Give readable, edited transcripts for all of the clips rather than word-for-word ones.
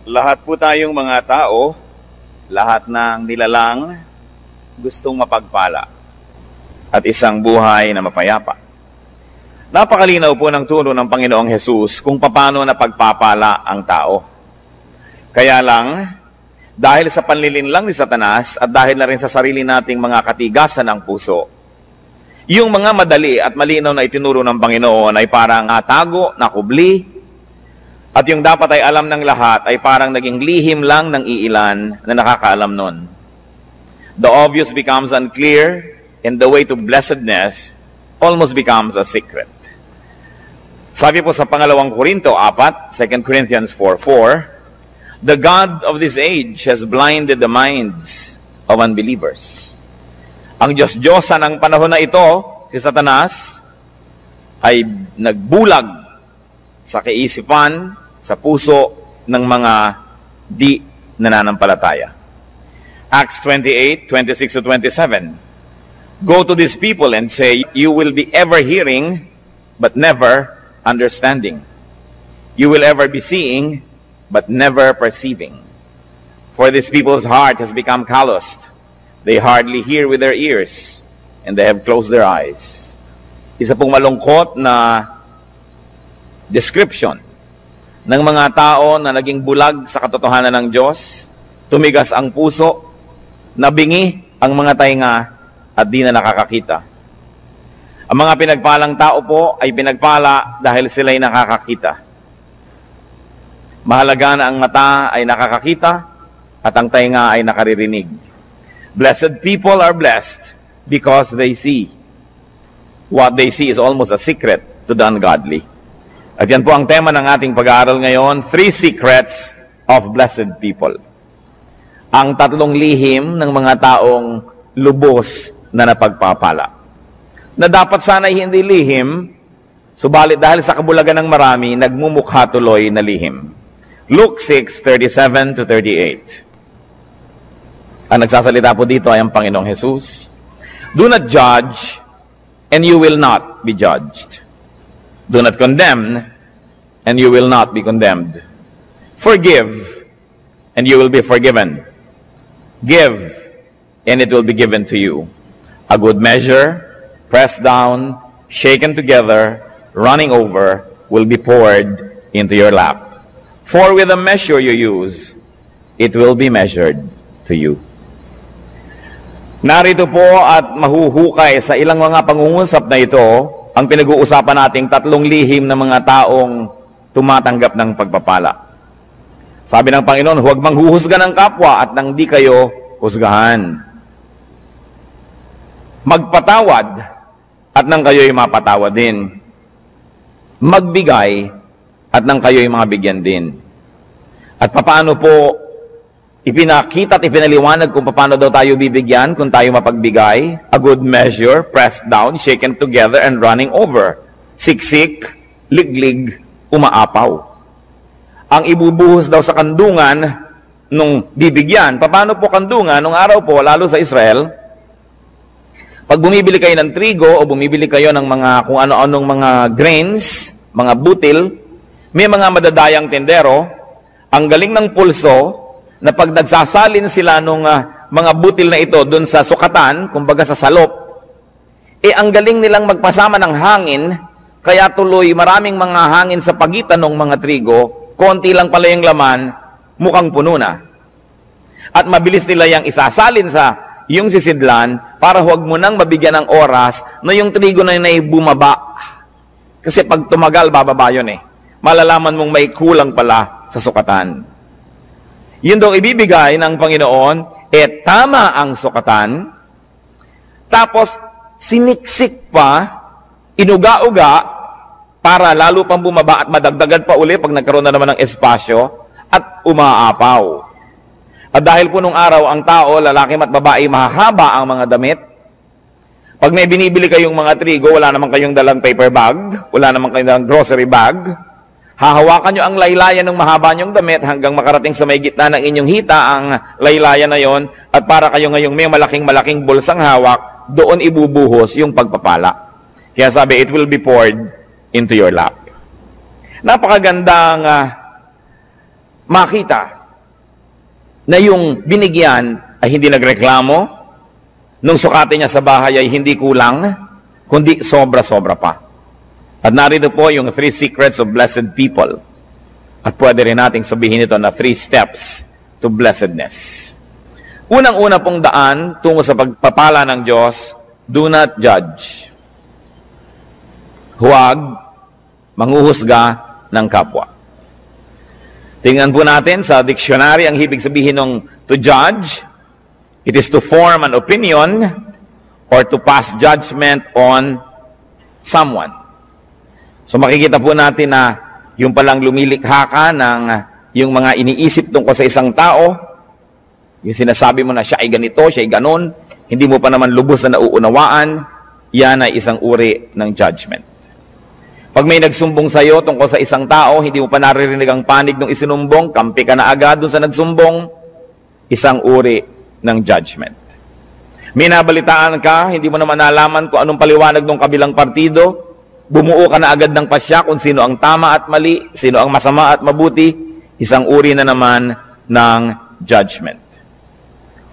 Lahat po tayong mga tao, lahat ng nilalang, gustong mapagpala at isang buhay na mapayapa. Napakalinaw po ng turo ng Panginoong Hesus kung paano napagpapala ang tao. Kaya lang, dahil sa panlilinlang ni Satanas at dahil na rin sa sarili nating mga katigasan ng puso, yung mga madali at malinaw na itinuro ng Panginoon ay parang tago, nakubli, at yung dapat ay alam ng lahat ay parang naging lihim lang ng iilan na nakakaalam nun. The obvious becomes unclear, and the way to blessedness almost becomes a secret. Sabi po sa pangalawang Korinto 4, 2 Corinthians 4:4, the God of this age has blinded the minds of unbelievers. Ang Diyos-Diyosa ng panahon na ito, si Satanas, ay nagbulag sa kaisipan, sa puso ng mga di nananampalataya. Acts 28, 26-27. Go to these people and say, you will be ever hearing, but never understanding. You will ever be seeing, but never perceiving. For this people's heart has become calloused. They hardly hear with their ears, and they have closed their eyes. Isa pong malungkot na description ng mga tao na naging bulag sa katotohanan ng Diyos, tumigas ang puso, nabingi ang mga tainga at di na nakakakita. Ang mga pinagpalang tao po ay pinagpala dahil sila'y nakakakita. Mahalaga na ang mata ay nakakakita at ang tainga ay nakaririnig. Blessed people are blessed because they see. What they see is almost a secret to the ungodly. At yan po ang tema ng ating pag-aaral ngayon, 3 secrets of blessed people. Ang 3 lihim ng mga taong lubos na napagpapala. Na dapat sana'y hindi lihim, subalit dahil sa kabulagan ng marami, nagmumukha tuloy na lihim. Luke 6:37-38. Ang nagsasalita po dito ay ang Panginoong Hesus. Do not judge, and you will not be judged. Do not condemn, and you will not be condemned. Forgive, and you will be forgiven. Give, and it will be given to you. A good measure, pressed down, shaken together, running over, will be poured into your lap. For with the measure you use, it will be measured to you. Narito po at mahuhukay sa ilang mga pangungusap na ito ang pinag-uusapan nating 3 lihim ng mga taong tumatanggap ng pagpapala. Sabi ng Panginoon, huwag manghuhusga ng kapwa at nang di kayo husgahan. Magpatawad at nang kayo'y mapatawad din. Magbigay at nang kayo'y mabigyan din. At paano po ipinakita at ipinaliwanag kung paano daw tayo bibigyan kung tayo mapagbigay? A good measure, pressed down, shaken together, and running over. Siksik, liglig, umaapaw. Ang ibubuhos daw sa kandungan nung bibigyan. Paano po kandungan? Nung araw po, lalo sa Israel, pag bumibili kayo ng trigo o bumibili kayo ng mga kung ano-anong mga grains, mga butil, may mga madadayang tendero, ang galing ng pulso, na pag nagsasalin sila nung mga butil na ito dun sa sukatan, kumbaga sa salop, ang galing nilang magpasama ng hangin, kaya tuloy maraming mga hangin sa pagitan ng mga trigo, konti lang pala yung laman, mukhang puno na. At mabilis nila yung isasalin sa yung sisidlan para huwag mo nang mabigyan ng oras na yung trigo na yun ay bumaba. Kasi pag tumagal, bababa yun eh. Malalaman mong may kulang pala sa sukatan. Yun daw ibibigay ng Panginoon, tama ang sukatan, tapos siniksik pa, inuga-uga, para lalo pang bumaba at madagdagan pa uli pag nagkaroon na naman ng espasyo, at umaapaw. At dahil po nung araw, ang tao, lalaki at babae, mahahaba ang mga damit. Pag may binibili kayong mga trigo, wala naman kayong dalang paper bag, wala naman kayong dalang grocery bag, hahawakan nyo ang laylayan ng mahaba nyong damit hanggang makarating sa may gitna ng inyong hita ang laylayan na yon, at para kayo ngayong may malaking bulsang hawak, doon ibubuhos yung pagpapala. Kaya sabi, it will be poured into your lap. Napakagandang makita na yung binigyan ay hindi nagreklamo, nung sukatin niya sa bahay ay hindi kulang, kundi sobra-sobra pa. At narito po yung 3 secrets of blessed people. At pwede rin nating sabihin ito na 3 steps to blessedness. Unang-una pong daan tungo sa pagpapala ng Diyos, do not judge. Huwag manghuhusga ng kapwa. Tingnan po natin sa dictionary ang ibig sabihin ng to judge. It is to form an opinion or to pass judgment on someone. So makikita po natin na yung palang lumilikha ka ng yung mga iniisip tungkol sa isang tao, yung sinasabi mo na siya ay ganito, siya ay ganon, hindi mo pa naman lubos na nauunawaan, yan ay isang uri ng judgment. Pag may nagsumbong sa iyo tungkol sa isang tao, hindi mo pa naririnig ang panig ng isinumbong, kampi ka na agad dun sa nagsumbong, isang uri ng judgment. May nabalitaan ka, hindi mo naman nalaman kung anong paliwanag ng kabilang partido, bumuo ka na agad ng pasya kung sino ang tama at mali, sino ang masama at mabuti, isang uri na naman ng judgment.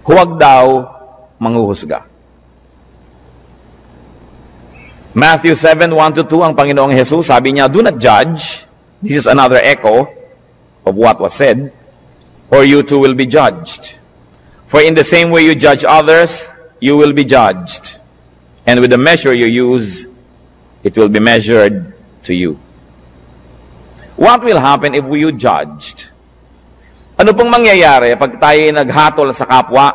Huwag daw manghuhusga. Matthew 7:1-2, ang Panginoong Jesus, sabi niya, do not judge. This is another echo of what was said, or you too will be judged. For in the same way you judge others, you will be judged. And with the measure you use, it will be measured to you. What will happen if you judged? Ano pong mangyayari pag tayo naghatol sa kapwa?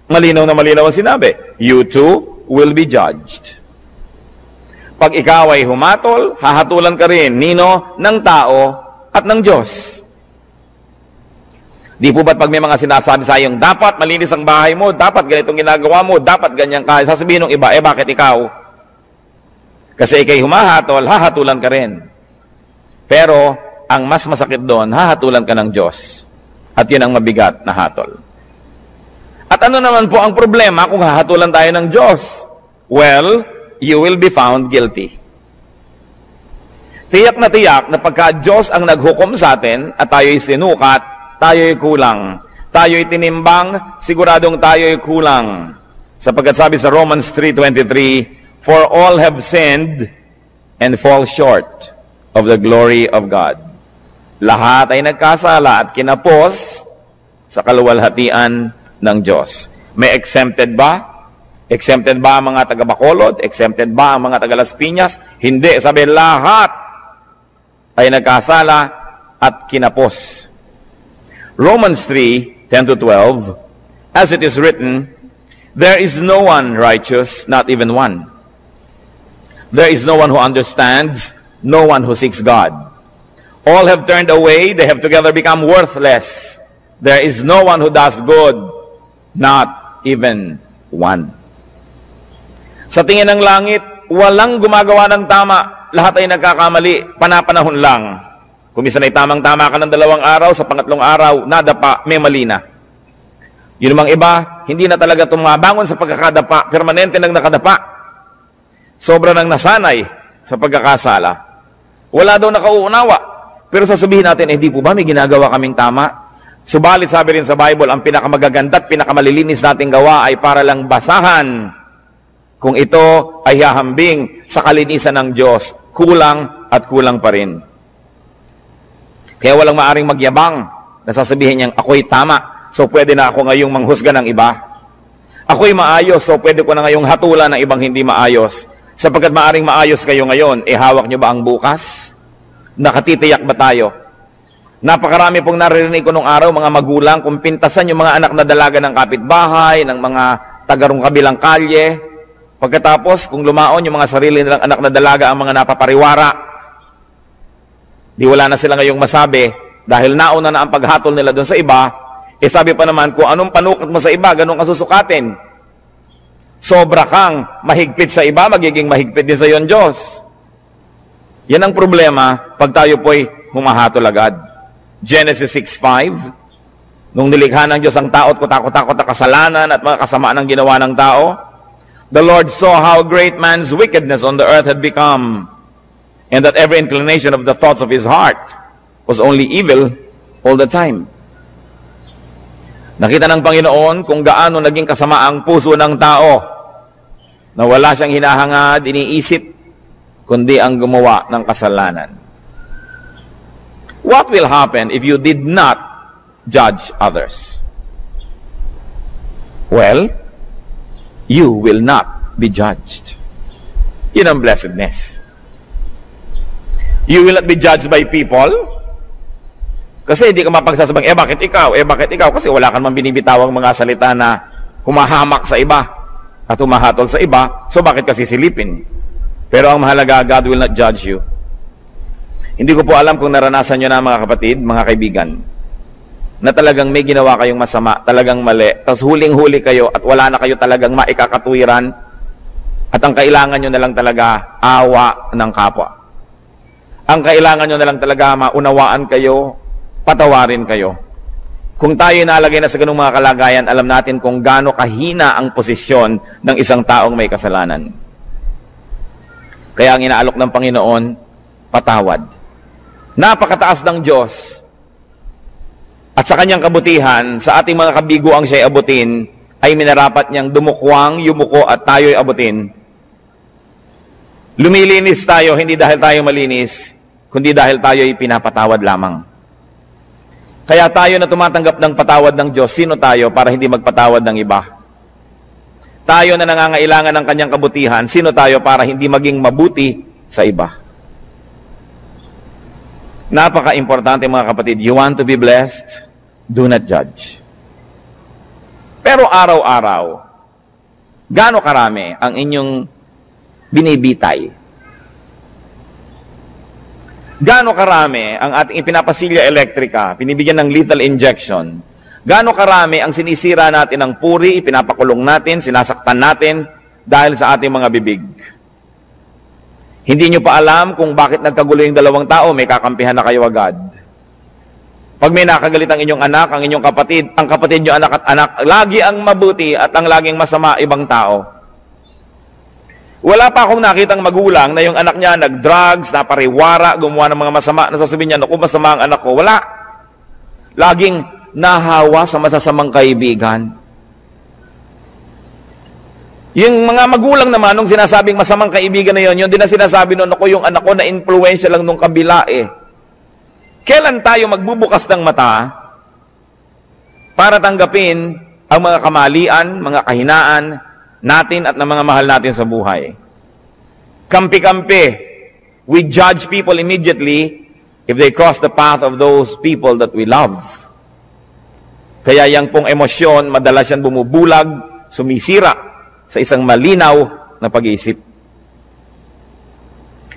Malinaw na malinaw ang sinabi. You too will be judged. Pag ikaw ay humatol, hahatulan ka rin, nino, ng tao at ng Diyos. Di po ba't pag may mga sinasabi sa iyong, dapat malinis ang bahay mo, dapat ganitong ginagawa mo, dapat ganyan ka, sasabihin ng iba, bakit ikaw? Kasi ikay humahatol, hahatulan ka rin. Pero, ang mas masakit doon, hahatulan ka ng Diyos. At yun ang mabigat na hatol. At ano naman po ang problema kung hahatulan tayo ng Diyos? Well, you will be found guilty. Tiyak na pagka Diyos ang naghukom sa atin at tayo'y sinukat, tayo'y kulang. Tayo'y tinimbang, siguradong tayo'y kulang. Sapagkat sabi sa Romans 3:23, for all have sinned and fall short of the glory of God. Lahat ay nagkasala at kinapos sa kaluwalhatian ng Diyos. May exempted ba? Exempted ba ang mga taga-Bacolod? Exempted ba ang mga taga-Las Piñas? Hindi. Sabi, lahat ay nagkasala at kinapos. Romans 3:10-12, as it is written, there is no one righteous, not even one. There is no one who understands, no one who seeks God. All have turned away, they have together become worthless. There is no one who does good, not even one. Sa tingin ng langit, walang gumagawa ng tama. Lahat ay nagkakamali, panapanahon lang. Kung minsan ay tamang-tama ka ng 2 araw, sa pangatlong araw, nadapa, may mali na. Yun namang iba, hindi na talaga tumabangon sa pagkakadapa, permanente nang nakadapa. Sobra nang nasanay sa pagkakasala. Wala daw nakauunawa. Pero sasabihin natin, hindi po ba may ginagawa kaming tama? Subalit sabi rin sa Bible, ang pinakamagaganda at pinakamalilinis nating gawa ay para lang basahan. Kung ito ay hahambing sa kalinisan ng Diyos, kulang at kulang pa rin. Kaya walang maaring magyabang na sasabihin niyang, ako'y tama, so pwede na ako ngayong manghusga ng iba. Ako'y maayos, so pwede ko na ngayong hatulan ng ibang hindi maayos. Sapagkat maaring maayos kayo ngayon, hawak niyo ba ang bukas? Nakatitiyak ba tayo? Napakarami pong naririnig ko nung araw, mga magulang, kung pintasan yung mga anak na dalaga ng kapitbahay, ng mga tagarong kabilang kalye. Pagkatapos, kung lumaon yung mga sarili nilang anak na dalaga ang mga napapariwara, di wala na sila ngayong masabi, dahil nauna na ang paghatol nila doon sa iba, sabi pa naman, kung anong panukot mo sa iba, ganun ka susukatin. Sobra kang mahigpit sa iba, magiging mahigpit din sa iyo ang Diyos. Yan ang problema pag tayo po'y humahatol agad. Genesis 6:5, nung nilikha ng Diyos ang tao at kutakot-takot na kasalanan at mga kasamaan ng ginawa ng tao, the Lord saw how great man's wickedness on the earth had become, and that every inclination of the thoughts of his heart was only evil all the time. Nakita ng Panginoon kung gaano naging kasama ang puso ng tao na wala siyang hinahangad, iniisip, kundi ang gumawa ng kasalanan. What will happen if you did not judge others? Well, you will not be judged. Yun ang blessedness. You will not be judged by people. Kasi hindi ka mapagsasabang, bakit ikaw? Bakit ikaw? Kasi wala ka naman binibitawang mga salita na humahamak sa iba at humahatol sa iba. So bakit kasi silipin? Pero ang mahalaga, God will not judge you. Hindi ko po alam kung naranasan nyo na mga kapatid, mga kaibigan, na talagang may ginawa kayong masama, talagang mali, tapos huling-huli kayo at wala na kayo talagang maikakatuwiran at ang kailangan nyo na lang talaga awa ng kapwa. Ang kailangan nyo na lang talaga maunawaan kayo, patawarin kayo. Kung tayo nalagay na sa ganung mga kalagayan, alam natin kung gaano kahina ang posisyon ng isang taong may kasalanan. Kaya ang inaalok ng Panginoon, patawad. Napakataas ng Diyos at sa kanyang kabutihan, sa ating mga kabigo ang siya'y abutin, ay minarapat niyang dumukwang, yumuko at tayo'y abutin. Lumilinis tayo, hindi dahil tayo malinis, kundi dahil tayo'y pinapatawad lamang. Kaya tayo na tumatanggap ng patawad ng Diyos, sino tayo para hindi magpatawad ng iba? Tayo na nangangailangan ng kanyang kabutihan, sino tayo para hindi maging mabuti sa iba? Napaka-importante mga kapatid, you want to be blessed, do not judge. Pero araw-araw, gaano karami ang inyong binibitay? Gaano karami ang ating ipinapasilya elektrika, pinibigyan ng lethal injection? Gaano karami ang sinisira natin ng puri, pinapakulong natin, sinasaktan natin dahil sa ating mga bibig? Hindi nyo pa alam kung bakit nagkagulo yung dalawang tao, may kakampihan na kayo agad. Pag may nakagalit ang inyong anak, ang inyong kapatid, ang kapatid nyo anak at anak, lagi ang mabuti at ang laging masama ibang tao. Wala pa akong nakitang magulang na yung anak niya nag-drugs, napariwara, gumawa ng mga masama, nasasabihin niya, naku, masama ang anak ko. Wala. Laging nahawa sa masasamang kaibigan. Yung mga magulang naman, nung sinasabing masamang kaibigan na yun, yun din na sinasabi noon, ako yung anak ko na influensya lang nung kabila eh. Kailan tayo magbubukas ng mata para tanggapin ang mga kamalian, mga kahinaan natin at ng mga mahal natin sa buhay? Kampi-kampi. We judge people immediately if they cross the path of those people that we love. Kaya yang pong emosyon, madalas yan bumubulag, sumisira sa isang malinaw na pag-iisip.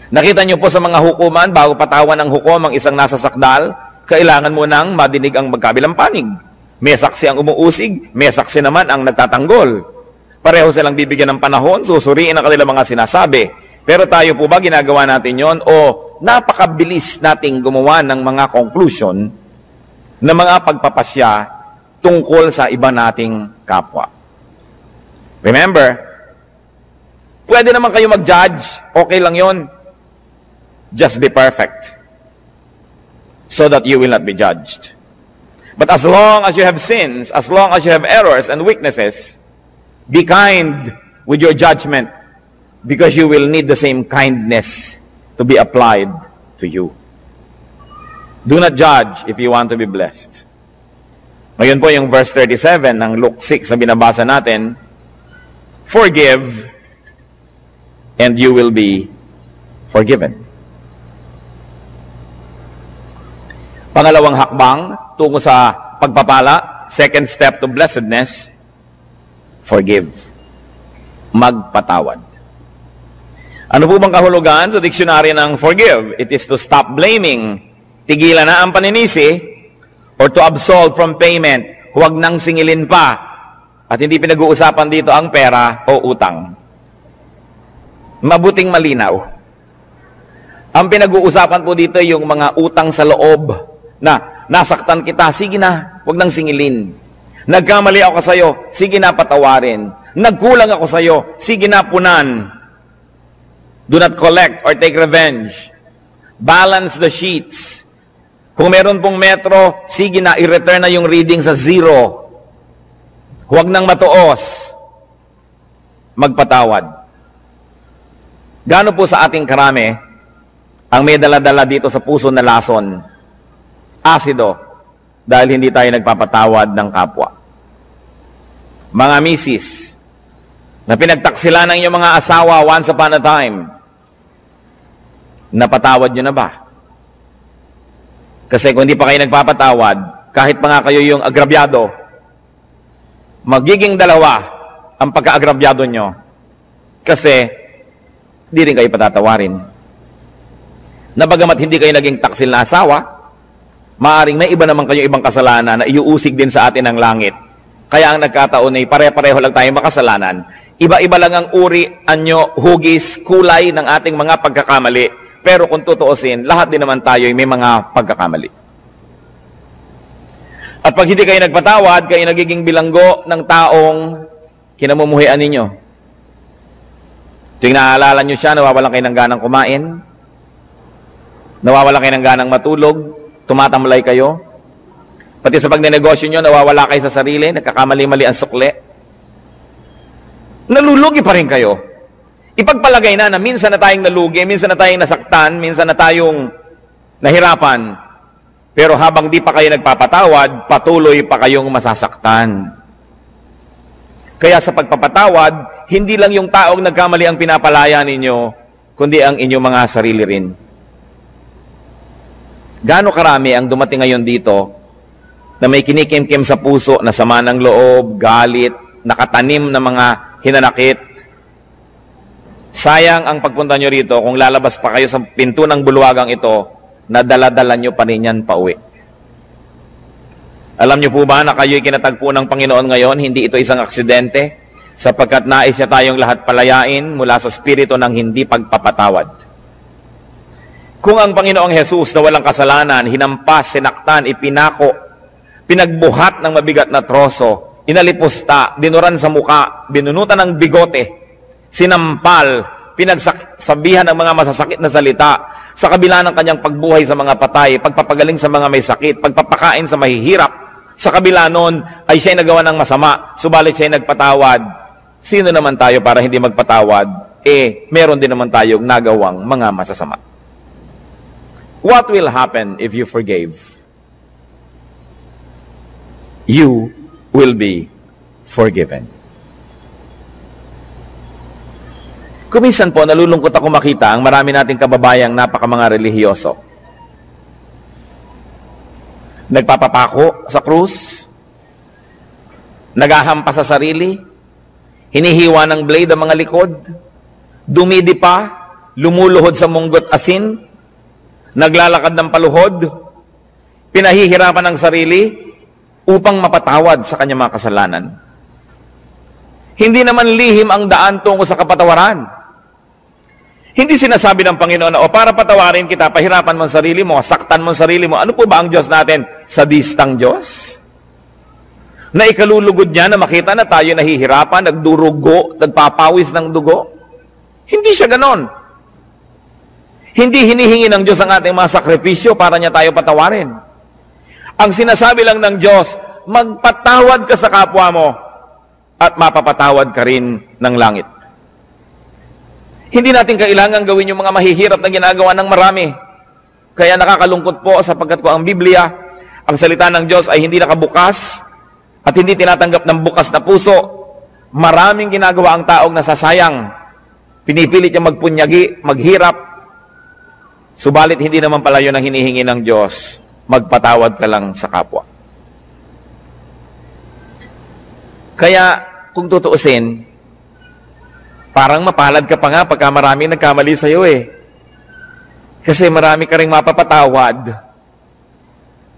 Nakita niyo po sa mga hukuman, bago patawan ng hukom ang isang nasa sakdal, kailangan mo nang madinig ang magkabilang panig. May saksi ang umuusig, may saksi naman ang nagtatanggol. Pareho silang bibigyan ng panahon, susuriin ang kanilang mga sinasabi. Pero tayo po ba ginagawa natin yon o napakabilis nating gumawa ng mga conclusion na mga pagpapasya tungkol sa iba nating kapwa? Remember, pwede naman kayo mag-judge, okay lang yon. Just be perfect so that you will not be judged. But as long as you have sins, as long as you have errors and weaknesses, be kind with your judgment because you will need the same kindness to be applied to you. Do not judge if you want to be blessed. Ngayon po yung verse 37 ng Luke 6 na binabasa natin, forgive and you will be forgiven. Pangalawang hakbang tungo sa pagpapala, second step to blessedness, forgive. Magpatawad. Ano po bang kahulugan sa diksyonaryo ng forgive? It is to stop blaming, tigilan na ang paninisi, or to absolve from payment, huwag nang singilin pa. At hindi pinag-uusapan dito ang pera o utang. Mabuting malinaw. Ang pinag-uusapan po dito yung mga utang sa loob na nasaktan kita, sige na, huwag nang singilin. Nagkamali ako sa'yo, sige na patawarin. Nagkulang ako sa'yo, sige na punan. Do not collect or take revenge. Balance the sheets. Kung meron pong metro, sige na, i-return na yung reading sa zero. Huwag nang matuos. Magpatawad. Gaano po sa ating karami ang may dala-dala dito sa puso na lason? Asido. Dahil hindi tayo nagpapatawad ng kapwa. Mga misis, na pinagtaksilan ng inyong mga asawa once upon a time, napatawad nyo na ba? Kasi kung hindi pa kayo nagpapatawad, kahit pa nga kayo yung agrabyado, magiging dalawa ang pagka-agrabyado nyo. Kasi, di rin kayo patatawarin. Nabagamat hindi kayo naging taksil na asawa, maaring may iba naman kayo ibang kasalanan na iuusig din sa atin ng langit. Kaya ang nagkataon ay pare-pareho lang tayong makasalanan. Iba-iba lang ang uri, anyo, hugis, kulay ng ating mga pagkakamali. Pero kung tutuusin, lahat din naman tayo ay may mga pagkakamali. At pag hindi kayo nagpatawad, kayo nagiging bilanggo ng taong kinamumuhian ninyo. Tuwing naaalala nyo siya, nawawalan kayo ng ganang kumain, nawawalan kayo ng ganang matulog, tumatamlay kayo. Pati sa pagnenegosyo nyo, nawawala kayo sa sarili, nagkakamali-mali ang sukli. Nalulugi pa rin kayo. Ipagpalagay na minsan na tayong nalugi, minsan na tayong nasaktan, minsan na tayong nahirapan. Pero habang di pa kayo nagpapatawad, patuloy pa kayong masasaktan. Kaya sa pagpapatawad, hindi lang yung taong nagkamali ang pinapalaya ninyo, kundi ang inyong mga sarili rin. Gaano karami ang dumating ngayon dito na may kinikim-kim sa puso na sama ng loob, galit, nakatanim na mga hinanakit. Sayang ang pagpunta nyo rito kung lalabas pa kayo sa pinto ng bulwagang ito na dala-dala nyo pa rin yan pauwi. Alam nyo po ba na kayo'y kinatagpo ng Panginoon ngayon, hindi ito isang aksidente, sapagkat nais niya tayong lahat palayain mula sa spirito ng hindi pagpapatawad. Kung ang Panginoong Jesus na walang kasalanan, hinampas, sinaktan, ipinako, pinagbuhat ng mabigat na troso, inalipusta, dinuran sa muka, binunutan ng bigote, sinampal, pinagsabihan ng mga masasakit na salita, sa kabila ng kanyang pagbuhay sa mga patay, pagpapagaling sa mga may sakit, pagpapakain sa mahihirap, sa kabila nun ay siya'y nagawa ng masama, subalit siya'y nagpatawad. Sino naman tayo para hindi magpatawad? Meron din naman tayong nagawang mga masasama. What will happen if you forgave? You will be forgiven. Kuminsan po, nalulungkot ako makita ang marami nating kababayang napaka-mga relihiyoso. Nagpapapako sa krus, naghahampas sa sarili, hinihiwa ng blade ang mga likod, dumidipa, lumuluhod sa munggot asin, naglalakad ng paluhod, pinahihirapan ng sarili upang mapatawad sa kanyang mga kasalanan. Hindi naman lihim ang daan tungo sa kapatawaran. Hindi sinasabi ng Panginoon na, para patawarin kita, pahirapan mo ang sarili mo, saktan mo ang sarili mo. Ano po ba ang Diyos natin? Sadistang Diyos? Na ikalulugod niya na makita na tayo nahihirapan, nagdurugo, nagpapawis ng dugo? Hindi siya ganon. Hindi hinihingi ng Diyos ang ating mga sakripisyo para niya tayo patawarin. Ang sinasabi lang ng Diyos, magpatawad ka sa kapwa mo at mapapatawad ka rin ng langit. Hindi natin kailangan gawin yung mga mahihirap na ginagawa ng marami. Kaya nakakalungkot po sapagkat ko ang Biblia, ang salita ng Diyos ay hindi nakabukas at hindi tinatanggap ng bukas na puso. Maraming ginagawa ang taong nasasayang. Pinipilit niya magpunyagi, maghirap. Subalit hindi naman pala yun ang hinihingi ng Diyos. Magpatawad ka lang sa kapwa. Kaya kung tutuusin, parang mapalad ka pa nga pagka maraming nagkamali sa iyo Kasi marami ka ring mapapatawad.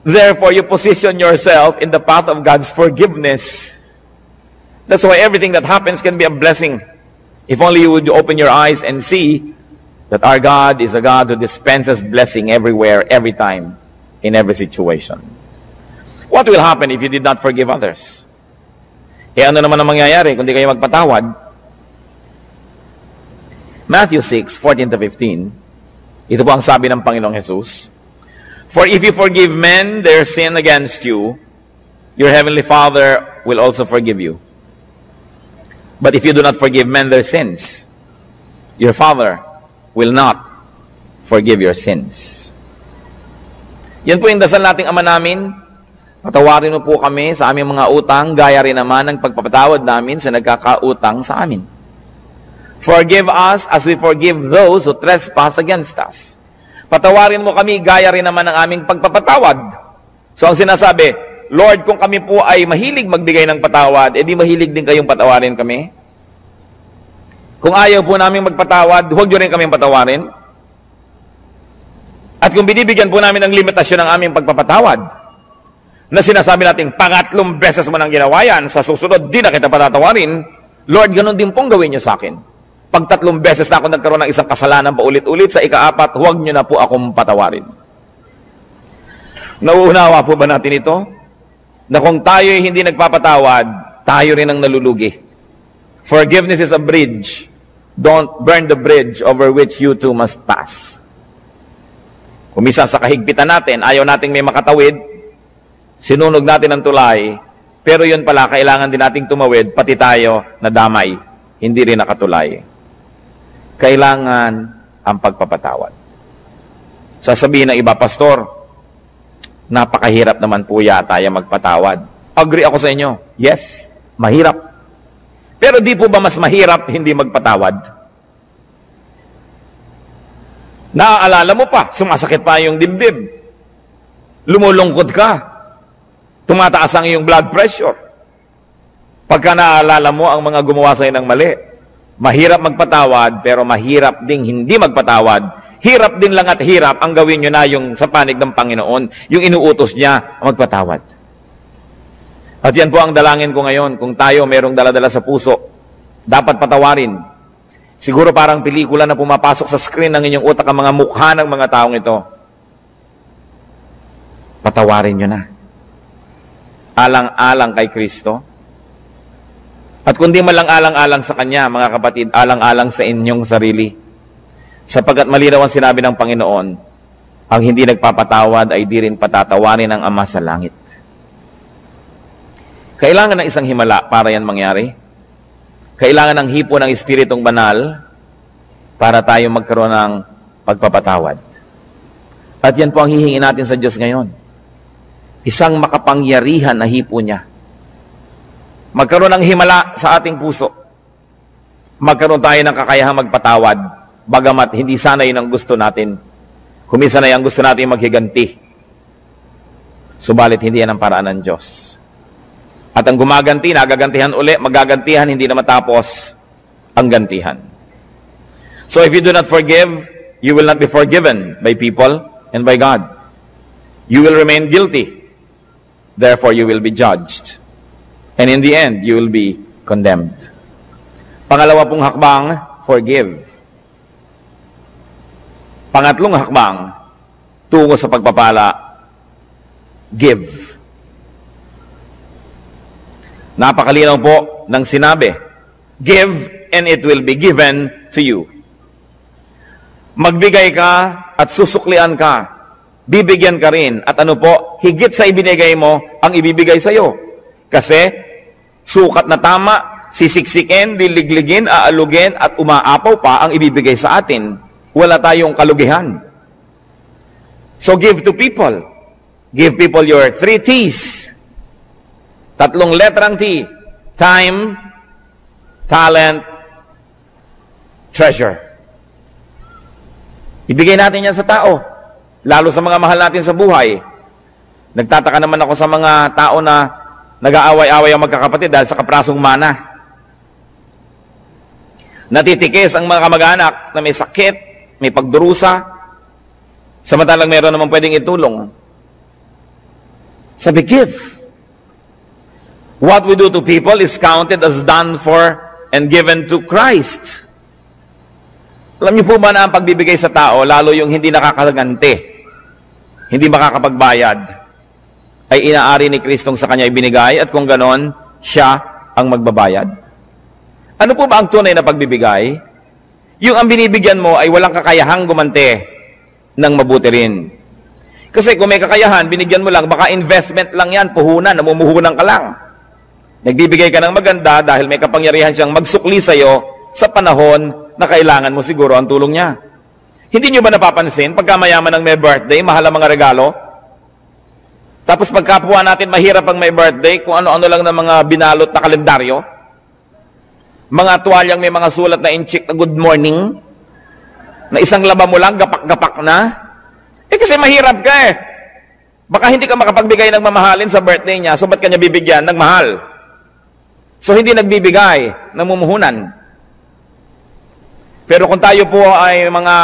Therefore, you position yourself in the path of God's forgiveness. That's why everything that happens can be a blessing. If only you would open your eyes and see that our God is a God who dispenses blessing everywhere, every time, in every situation. What will happen if you did not forgive others? Ano naman ang mangyayari kung di kayo magpatawad? Matthew 6:14-15. Ito po ang sabi ng Panginoong Jesus. For if you forgive men their sin against you, your heavenly Father will also forgive you. But if you do not forgive men their sins, your Father will not forgive your sins. Yan po yung dasal nating Ama namin. Patawarin mo po kami sa aming mga utang, gaya rin naman ang pagpapatawad namin sa nagkakautang sa amin. Forgive us as we forgive those who trespass against us. Patawarin mo kami, gaya rin naman ng aming pagpapatawad. So ang sinasabi, Lord, kung kami po ay mahilig magbigay ng patawad, edi mahilig din kayong patawarin kami. Kung ayaw po namin magpatawad, huwag nyo rin kaming patawarin. At kung binibigyan po namin ng limitasyon ng aming pagpapatawad, na sinasabi natin, pangatlong beses mo nang ginawa yan, sa susunod, di na kita patatawarin, Lord, ganun din pong gawin niyo sa akin. Pag 3 beses na ako nagkaroon ng isang kasalanan paulit-ulit, sa ika-4, huwag niyo na po akong patawarin. Nauunawa po ba natin ito? Na kung tayo hindi nagpapatawad, tayo rin ang nalulugi. Forgiveness is a bridge. Don't burn the bridge over which you too must pass. Kung minsan sa kahigpitan natin, ayaw nating may makatawid, sinunog natin ang tulay, pero yun pala, kailangan din nating tumawid, pati tayo na damay, hindi rin nakatulay. Kailangan ang pagpapatawad. Sasabihin ng iba, Pastor, napakahirap naman po yata yung magpatawad. Agree ako sa inyo. Yes, mahirap. Pero di po ba mas mahirap hindi magpatawad? Naaalala mo pa, sumasakit pa yung dibdib. Lumulungkot ka. Tumataas ang iyong blood pressure. Pagka naaalala mo ang mga gumawa sa'yo ng mali, mahirap magpatawad, pero mahirap ding hindi magpatawad. Hirap din lang at hirap ang gawin nyo na yung sa panig ng Panginoon, yung inuutos niya magpatawad. At yan po ang dalangin ko ngayon. Kung tayo merong daladala sa puso, dapat patawarin. Siguro parang pelikula na pumapasok sa screen ng inyong utak ang mga mukha ng mga taong ito. Patawarin nyo na. Alang-alang kay Kristo. At kundi man lang alang-alang sa Kanya, mga kapatid, alang-alang sa inyong sarili. Sapagkat malinaw ang sinabi ng Panginoon, ang hindi nagpapatawad ay di rin patatawarin ng Ama sa langit. Kailangan ng isang himala para yan mangyari. Kailangan ng hipo ng Espiritong Banal para tayo magkaroon ng pagpapatawad. At yan po ang hihingi natin sa Diyos ngayon. Isang makapangyarihan na hipo niya. Magkaroon ng himala sa ating puso. Magkaroon tayo ng kakayahang magpatawad, bagamat hindi sana yun ang gusto natin. Kuminsan ay ang gusto natin maghiganti. Subalit hindi yan ang paraan ng Diyos. At ang gumaganti, nagagantihan uli, magagantihan, hindi na matapos ang gantihan. So if you do not forgive, you will not be forgiven by people and by God. You will remain guilty. Therefore, you will be judged. And in the end, you will be condemned. Pangalawa pong hakbang, forgive. Pangatlong hakbang, tungo sa pagpapala, give. Napakalinaw po ng sinabi, give and it will be given to you. Magbigay ka at susuklian ka. Bibigyan ka rin. At ano po, higit sa ibinigay mo, ang ibibigay sa iyo. Kasi, sukat na tama, sisiksikin, diligligin, aalugin, at umaapaw pa ang ibibigay sa atin. Wala tayong kalugihan. So give to people. Give people your 3 T's. 3 letrang T. Time, talent, treasure. Ibigay natin yan sa tao. Lalo sa mga mahal natin sa buhay. Nagtataka naman ako sa mga tao na nag-aaway-away ang magkakapatid dahil sa kaprasong mana. Natitikis ang mga kamag-anak na may sakit, may pagdurusa, samantalang meron naman pwedeng itulong. Sabi, give. What we do to people is counted as done for and given to Christ. Alam niyo po ba na ang pagbibigay sa tao, lalo yung hindi nakakaganti, hindi makakapagbayad, ay inaari ni Kristong sa kanya ibinigay at kung ganon, siya ang magbabayad. Ano po ba ang tunay na pagbibigay? Yung ang binibigyan mo ay walang kakayahang gumante ng mabuti rin. Kasi kung may kakayahan, binigyan mo lang, baka investment lang yan, puhunan, namumuhunan ka lang. Nagbibigay ka ng maganda dahil may kapangyarihan siyang magsukli sa'yo sa panahon na kailangan mo siguro ang tulong niya. Hindi nyo ba napapansin, pagka mayaman ng may birthday, mahal ang mga regalo? Tapos pagkapwa natin, mahirap ang may birthday, kung ano-ano lang ng mga binalot na kalendaryo. Mga tuwalyang may mga sulat na inchik na good morning, na isang laba mo lang, gapak-gapak na. Kasi mahirap ka eh. Baka hindi ka makapagbigay ng mamahalin sa birthday niya, so ba't kanya bibigyan ng mahal? So hindi nagbibigay, namumuhunan. Pero kung tayo po ay mga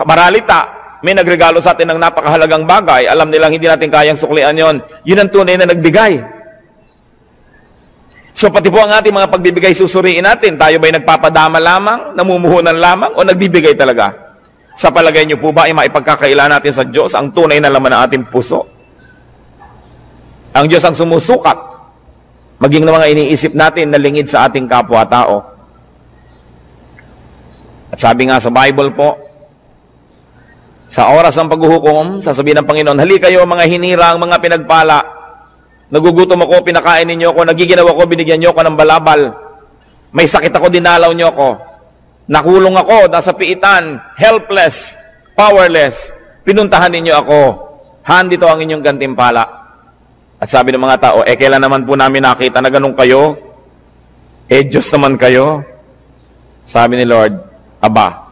maralita, may nagregalo sa atin ng napakahalagang bagay, alam nilang hindi natin kayang suklian yon, yun ang tunay na nagbigay. So pati po ang ating mga pagbibigay susuriin natin, tayo ba'y nagpapadama lamang, namumuhunan lamang, o nagbibigay talaga? Sa palagay niyo po ba ay maipagkakaila natin sa Diyos ang tunay na laman ng ating puso? Ang Diyos ang sumusukat, maging na mga iniisip natin na lingid sa ating kapwa-tao. At sabi nga sa Bible po, sa oras ng paghuhukom, sasabihin ng Panginoon, hali kayo mga hinirang, mga pinagpala, nagugutom ako, pinakain ninyo ako, nagiginaw ako, binigyan nyo ako ng balabal, may sakit ako, dinalaw nyo ako, nakulong ako, nasa piitan, helpless, powerless, pinuntahan ninyo ako, handito ang inyong gantimpala. At sabi ng mga tao, kailan naman po namin nakita na ganun kayo? Diyos naman kayo. Sabi ni Lord, Aba,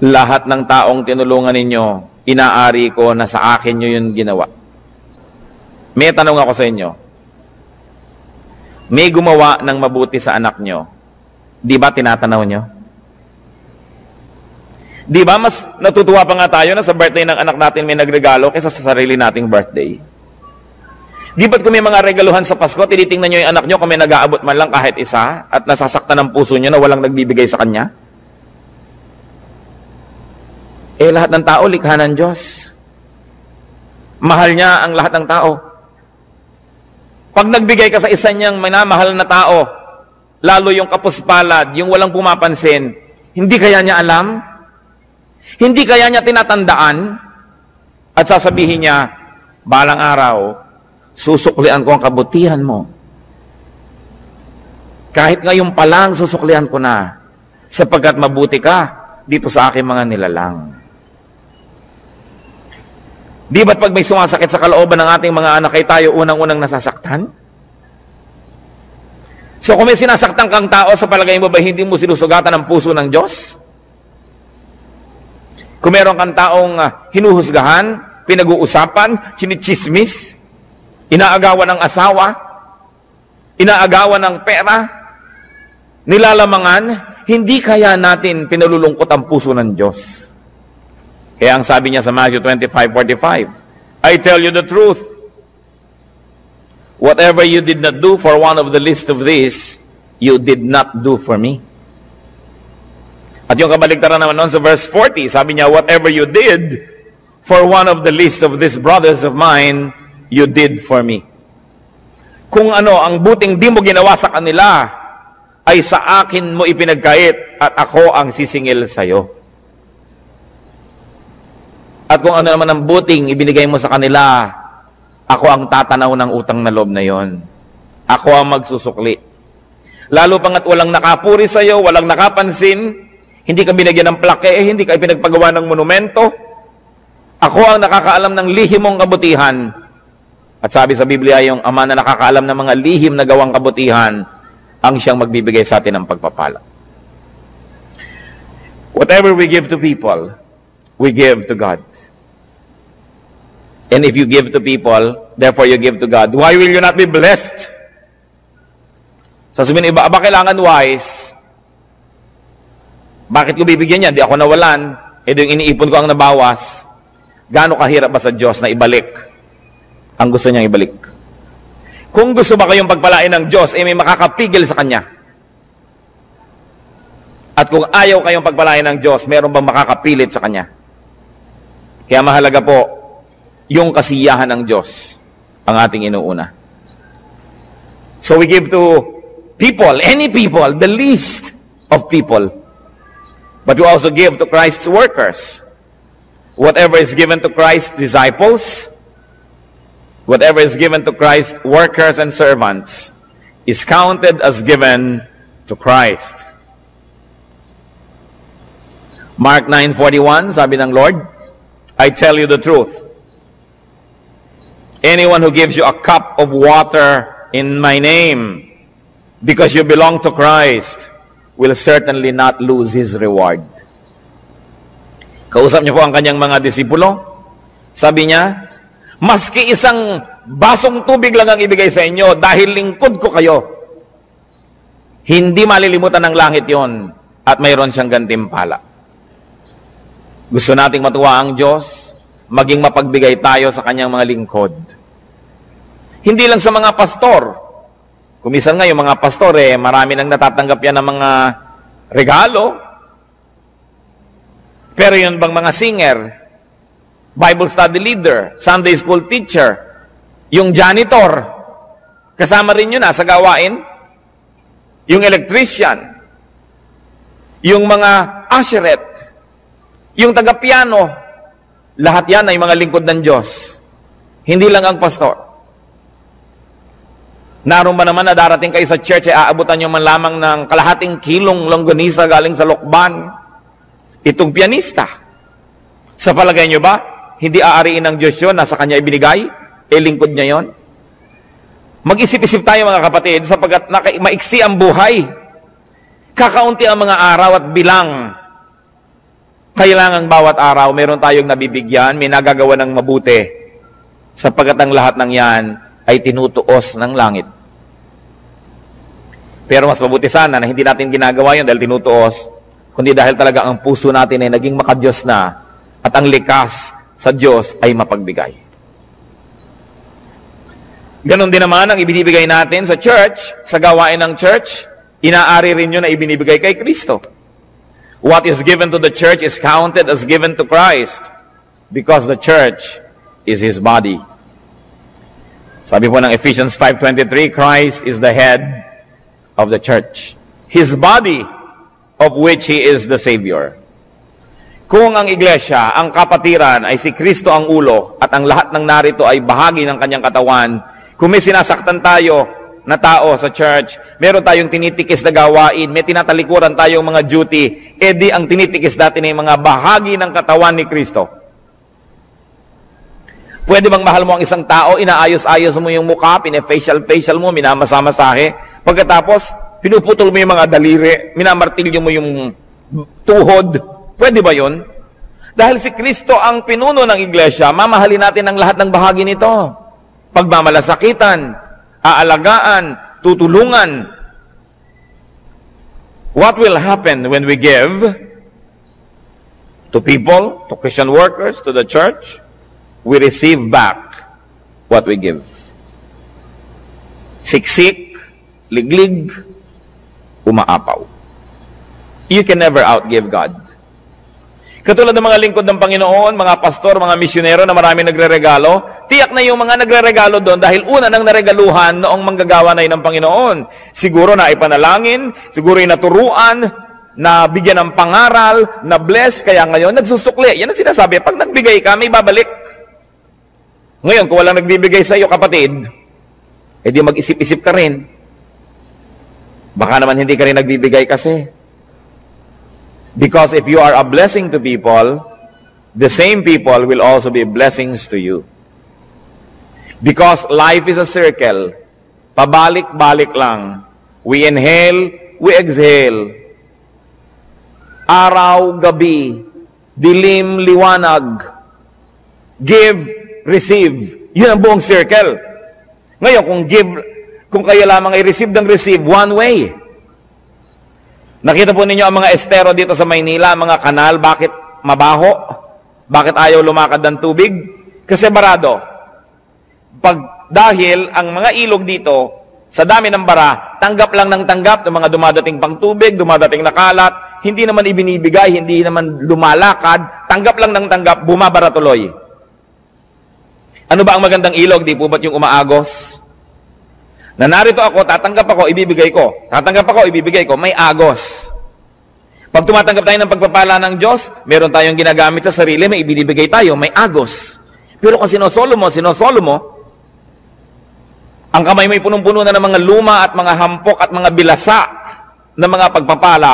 lahat ng taong tinulungan ninyo, inaari ko na sa akin nyo yun ginawa. May tanong ako sa inyo. May gumawa ng mabuti sa anak nyo, di ba tinatanaw nyo? Di ba mas natutuwa pa nga tayo na sa birthday ng anak natin may nagregalo kaysa sa sarili nating birthday? Di ba't kung may mga regaluhan sa Pasko, tinitingnan nyo yung anak nyo kung may nag-aabot man lang kahit isa at nasasaktan ng puso nyo na walang nagbibigay sa kanya? Lahat ng tao, likha ng Diyos. Mahal niya ang lahat ng tao. Pag nagbigay ka sa isa niyang minamahal na tao, lalo yung kapuspalad, yung walang pumapansin, hindi kaya niya alam? Hindi kaya niya tinatandaan? At sasabihin niya, balang araw, susuklian ko ang kabutihan mo. Kahit ngayon pa lang, susuklian ko na, sapagkat mabuti ka dito sa aking mga nilalang. Di ba't pag may sumasakit sa kalooban ng ating mga anak, ay tayo unang-unang nasasaktan? So kung may sinasaktan kang tao, sa palagay mo ba hindi mo sinusugatan ang puso ng Diyos? Kung meron kang taong hinuhusgahan, pinag-uusapan, chinichismis, inaagawan ng asawa, inaagawan ng pera, nilalamangan, hindi kaya natin pinalulungkot ang puso ng Diyos. Kaya ang sabi niya sa Matthew 25:45, I tell you the truth, whatever you did not do for one of the least of these, you did not do for me. At yung kabaligtaran naman noon sa verse 40, sabi niya, whatever you did for one of the least of these brothers of mine, you did for me. Kung ano, ang buting di mo ginawa sa kanila, ay sa akin mo ipinagkait at ako ang sisingil sa'yo. At kung ano naman ang buting ibinigay mo sa kanila, ako ang tatanaw ng utang na loob na yon. Ako ang magsusukli. Lalo pangat walang nakapuri sa iyo, walang nakapansin, hindi ka binigyan ng plaque, hindi ka pinagpagawa ng monumento. Ako ang nakakaalam ng lihim mong kabutihan. At sabi sa Biblia, yung Ama na nakakaalam ng mga lihim na gawang kabutihan, ang siyang magbibigay sa atin ng pagpapala. Whatever we give to people, we give to God. And if you give to people, therefore you give to God. Why will you not be blessed? Sasabihin, iba kailangan wise? Bakit ko bibigyan niya? Di ako nawalan. Yung iniipon ko ang nabawas. Gaano kahirap ba sa Diyos na ibalik ang gusto niyang ibalik? Kung gusto ba kayong pagpalain ng Diyos, may makakapigil sa Kanya. At kung ayaw kayong pagpalain ng Diyos, meron bang makakapilit sa Kanya? Kaya mahalaga po, yung kasiyahan ng Diyos ang ating inuuna. So we give to people, any people, the least of people. But we also give to Christ's workers. Whatever is given to Christ's disciples, Whatever is given to Christ, workers and servants, is counted as given to Christ. Mark 9:41, sabi ng Lord, I tell you the truth. Anyone who gives you a cup of water in my name, because you belong to Christ, will certainly not lose his reward. Kausap niyo po ang kanyang mga disipulo. Sabi niya, maski isang basong tubig lang ang ibigay sa inyo dahil lingkod ko kayo, hindi malilimutan ng langit yon at mayroon siyang gantimpala. Gusto nating matuwa ang Diyos, maging mapagbigay tayo sa kanyang mga lingkod. Hindi lang sa mga pastor. Kumisan nga yung mga pastor, marami nang natatanggap yan ng mga regalo. Pero yun bang mga singer, Bible study leader, Sunday school teacher, yung janitor, kasama rin yun sa gawain, yung electrician, yung mga usherette, yung taga-piano, lahat yan ay mga lingkod ng Diyos. Hindi lang ang pastor. Naroon ba naman na darating kayo sa church, aabutan nyo man lamang ng kalahating kilong longganisa galing sa Lokban? Itong pianista. Sa palagay nyo ba, hindi aariin ng Diyos yun, nasa Kanya ibinigay? Lingkod niya yon. Mag-isip-isip tayo mga kapatid, sapagkat maiksi ang buhay. Kakaunti ang mga araw at bilang. Kailangan bawat araw, meron tayong nabibigyan, may nagagawa ng mabuti. Sapagkat ang lahat ng yan ay tinutuos ng langit. Pero mas mabuti sana na hindi natin ginagawa yun dahil tinutuos, kundi dahil talaga ang puso natin ay naging makadiyos na at ang likas sa Diyos ay mapagbigay. Ganon din naman ang ibinibigay natin sa church, sa gawain ng church, inaari rin yun na ibinibigay kay Kristo. What is given to the church is counted as given to Christ because the church is His body. Sabi po ng Ephesians 5:23, Christ is the head of the church, His body, of which He is the Savior. Kung ang iglesia, ang kapatiran ay si Kristo ang ulo at ang lahat ng narito ay bahagi ng kanyang katawan, kung may sinasaktan tayo na tao sa church, meron tayong tinitikis na gawain, may tinatalikuran tayong mga duty, edi ang tinitikis natin ay mga bahagi ng katawan ni Kristo. Pwede bang mahal mo ang isang tao, inaayos-ayos mo yung mukha, pine-facial mo, minamasahe, pagkatapos, pinuputol mo yung mga daliri, minamartilyo mo yung tuhod, pwede ba yun? Dahil si Kristo ang pinuno ng iglesia, mamahalin natin ang lahat ng bahagi nito. Pagmamalasakitan, aalagaan, tutulungan. What will happen when we give to people, to Christian workers, to the church? We receive back what we give. Siksik, liglig, umaapaw. You can never outgive God. Katulad ng mga lingkod ng Panginoon, mga pastor, mga misyonero na marami nagre-regalo, tiyak na yung mga nagre-regalo doon dahil una nang naregaluhan noong manggagawa na yun ng Panginoon. Siguro na ipanalangin, siguro yung naturuan, na bigyan ng pangaral, na bless, kaya ngayon nagsusukli. Yan ang sinasabi, pag nagbigay ka, may babalik. Ngayon, kung walang nagbibigay sa iyo, kapatid, edi mag-isip-isip ka rin. Baka naman hindi ka rin nagbibigay kasi. Because if you are a blessing to people, the same people will also be blessings to you. Because life is a circle. Pabalik-balik lang. We inhale, we exhale. Araw, gabi, dilim, liwanag. Give, receive. Yun ang buong circle. Ngayon, kung kayo lamang ay receive ng receive, one way. Nakita po ninyo ang mga estero dito sa Maynila, mga kanal, bakit mabaho? Bakit ayaw lumakad ng tubig? Kasi barado. Dahil ang mga ilog dito, sa dami ng bara, tanggap lang ng tanggap ng mga dumadating pang tubig, dumadating na kalat, hindi naman ibinibigay, hindi naman lumalakad, tanggap lang ng tanggap, bumabara tuloy. Ano ba ang magandang ilog? Di po ba't yung umaagos? Na narito ako, tatanggap ako, ibibigay ko. Tatanggap ako, ibibigay ko. May agos. Pag tumatanggap tayo ng pagpapala ng Diyos, meron tayong ginagamit sa sarili, may ibinibigay tayo, may agos. Pero kung sinosolo mo, ang kamay mo'y punong-puno na ng mga luma at mga hampok at mga bilasa ng mga pagpapala,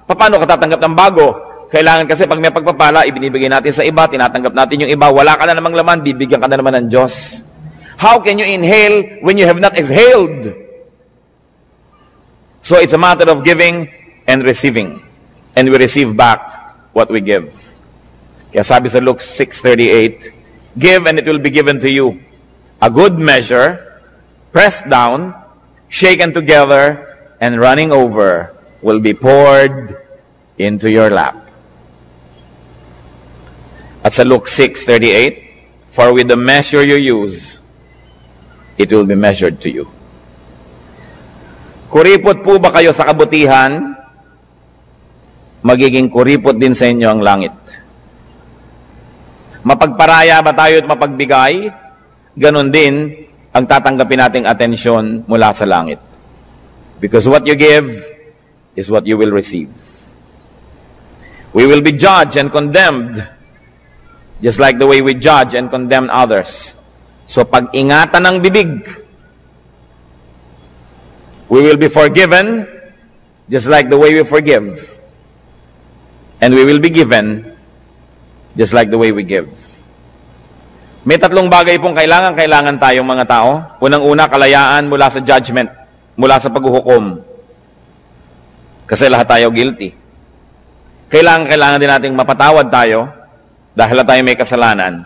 paano ka tatanggap ng bago? Kailangan kasi pag may pagpapala, ibinibigay natin sa iba, tinatanggap natin yung iba, wala ka na namang laman, bibigyan ka na naman ng Diyos. How can you inhale when you have not exhaled? So it's a matter of giving and receiving. And we receive back what we give. Kaya sabi sa Luke 6:38, give and it will be given to you. A good measure, pressed down, shaken together, and running over, will be poured into your lap. At sa Luke 6:38, for with the measure you use, it will be measured to you. Kuripot po ba kayo sa kabutihan? Magiging kuripot din sa inyo ang langit. Mapagparaya ba tayo at mapagbigay? Ganon din ang tatanggapin nating atensyon mula sa langit. Because what you give is what you will receive. We will be judged and condemned just like the way we judge and condemn others. So pag-ingatan ng bibig. We will be forgiven just like the way we forgive. And we will be given just like the way we give. May tatlong bagay pong kailangan tayong mga tao. Unang-una, kalayaan mula sa judgment, mula sa paghuhukom. Kasi lahat tayo guilty. Kailangan din nating mapatawad tayo dahil tayo may kasalanan.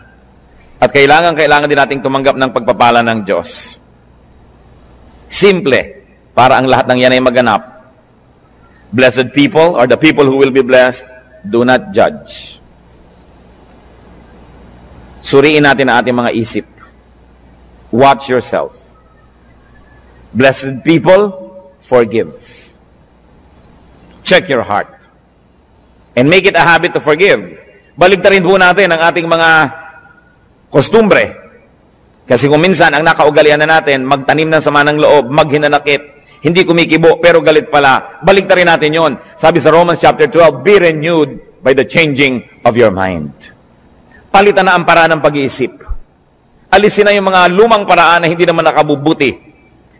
At kailangan din nating tumanggap ng pagpapala ng Diyos. Simple, para ang lahat ng yan ay maganap. Blessed people, or the people who will be blessed, do not judge. Suriin natin ang ating mga isip. Watch yourself. Blessed people, forgive. Check your heart. And make it a habit to forgive. Baligtarin po natin ang ating mga kostumbre. Kasi kung minsan, ang nakaugalian na natin, magtanim ng sama ng loob, maghinanakit, hindi kumikibo, pero galit pala. Baligtarin natin yon. Sabi sa Romans chapter 12, be renewed by the changing of your mind. Palitan na ang paraan ng pag-iisip. Alisin na yung mga lumang paraan na hindi naman nakabubuti.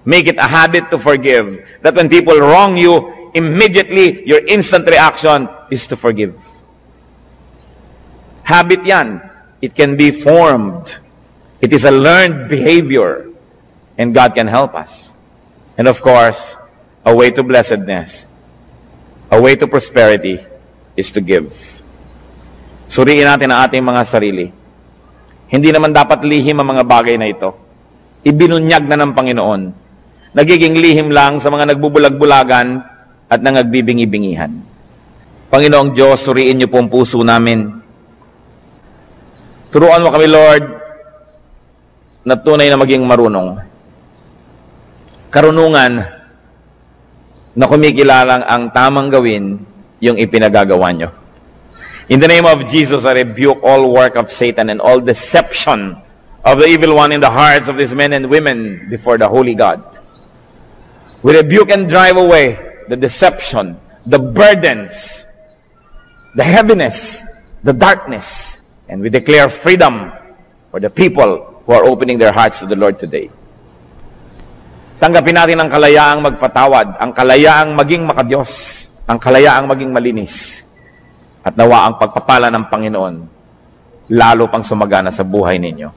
Make it a habit to forgive. That when people wrong you, immediately, your instant reaction is to forgive. Habit yan. It can be formed. It is a learned behavior. And God can help us. And of course, a way to blessedness, a way to prosperity, is to give. Suriin natin ang ating mga sarili. Hindi naman dapat lihim ang mga bagay na ito. Ibinunyag na ng Panginoon. Nagiging lihim lang sa mga nagbubulag-bulagan at nangagbibingi-bingihan. Panginoong Diyos, suriin niyo po ang puso namin. Turuan mo kami, Lord, na tunay na maging marunong. Karunungan na kumikilalang ang tamang gawin yung ipinagagawa nyo. In the name of Jesus, I rebuke all work of Satan and all deception of the evil one in the hearts of these men and women before the Holy God. We rebuke and drive away the deception, the burdens, the heaviness, the darkness, and we declare freedom for the people who are opening their hearts to the Lord today. Tanggapin natin ang kalayaang magpatawad, ang kalayaang maging makadiyos, ang kalayaang maging malinis. At nawa ang pagpapala ng Panginoon lalo pang sumagana sa buhay ninyo.